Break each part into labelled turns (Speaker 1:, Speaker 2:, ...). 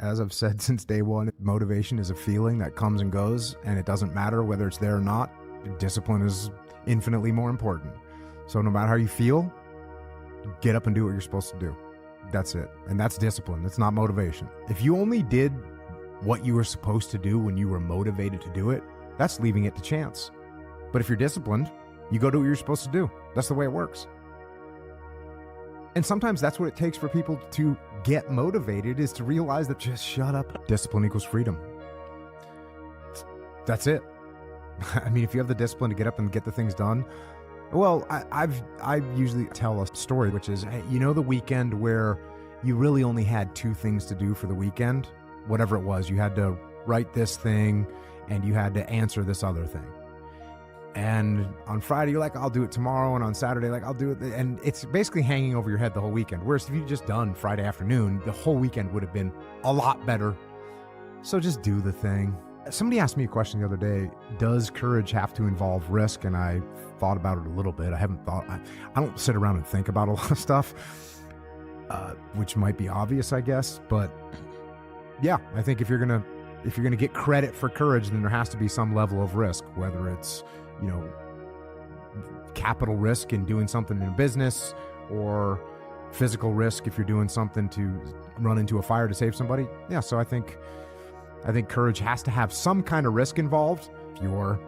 Speaker 1: as I've said since day one, motivation is a feeling that comes and goes, and it doesn't matter whether it's there or not. Discipline is infinitely more important. So no matter how you feel, get up and do what you're supposed to do. That's it. And that's discipline. It's not motivation. If you only did what you were supposed to do when you were motivated to do it, that's leaving it to chance. But if you're disciplined, you go do what you're supposed to do. That's the way it works. And sometimes that's what it takes for people to get motivated, is to realize that just shut up. Discipline equals freedom. That's it. I mean, if you have the discipline to get up and get the things done, well, I usually tell a story, which is, hey, you know, the weekend where you really only had two things to do for the weekend, whatever it was. You had to write this thing and you had to answer this other thing. And on Friday, you're like, I'll do it tomorrow. And on Saturday, like, I'll do it. And it's basically hanging over your head the whole weekend. Whereas if you just done Friday afternoon, the whole weekend would have been a lot better. So just do the thing. Somebody asked me a question the other day, does courage have to involve risk? And I thought about it a little bit. I don't sit around and think about a lot of stuff, which might be obvious, I guess. But yeah, I think if you're gonna get credit for courage, then there has to be some level of risk, whether it's, you know, capital risk in doing something in a business, or physical risk if you're doing something to run into a fire to save somebody. Yeah, so I think courage has to have some kind of risk involved. If you're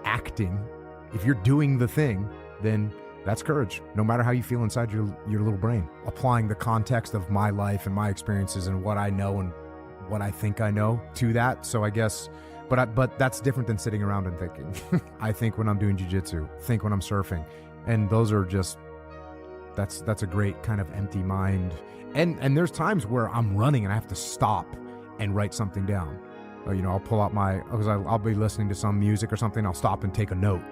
Speaker 1: acting, if you're doing the thing, then that's courage, no matter how you feel inside your little brain. Applying the context of my life and my experiences and what I know and what I think I know to that. So I guess, but that's different than sitting around and thinking. I think when I'm doing jiu-jitsu, think when I'm surfing. And those are just, that's a great kind of empty mind. And there's times where I'm running and I have to stop and write something down. You know, I'll pull out because I'll be listening to some music or something. I'll stop and take a note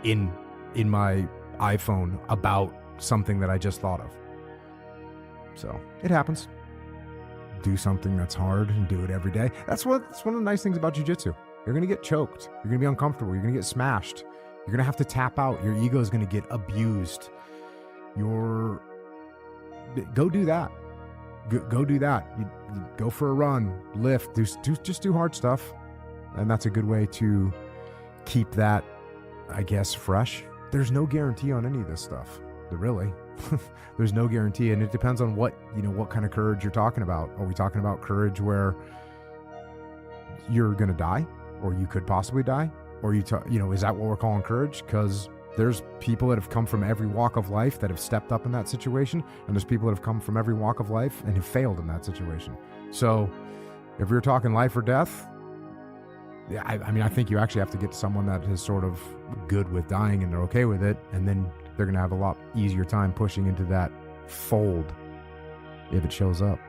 Speaker 1: in my iPhone about something that I just thought of. So it happens. Do something that's hard and do it every day. That's one of the nice things about jiu-jitsu. You're going to get choked. You're going to be uncomfortable. You're going to get smashed. You're going to have to tap out. Your ego is going to get abused. Go do that. Go do that. You go for a run, lift, just do hard stuff. And that's a good way to keep that, I guess, fresh. There's no guarantee on any of this stuff. Really. There's no guarantee. And it depends on what kind of courage you're talking about. Are we talking about courage where you're going to die, or you could possibly die? Or is that what we're calling courage? Because there's people that have come from every walk of life that have stepped up in that situation. And there's people that have come from every walk of life and have failed in that situation. So if we're talking life or death, yeah, I mean, I think you actually have to get someone that is sort of good with dying and they're okay with it. And then they're going to have a lot easier time pushing into that fold if it shows up.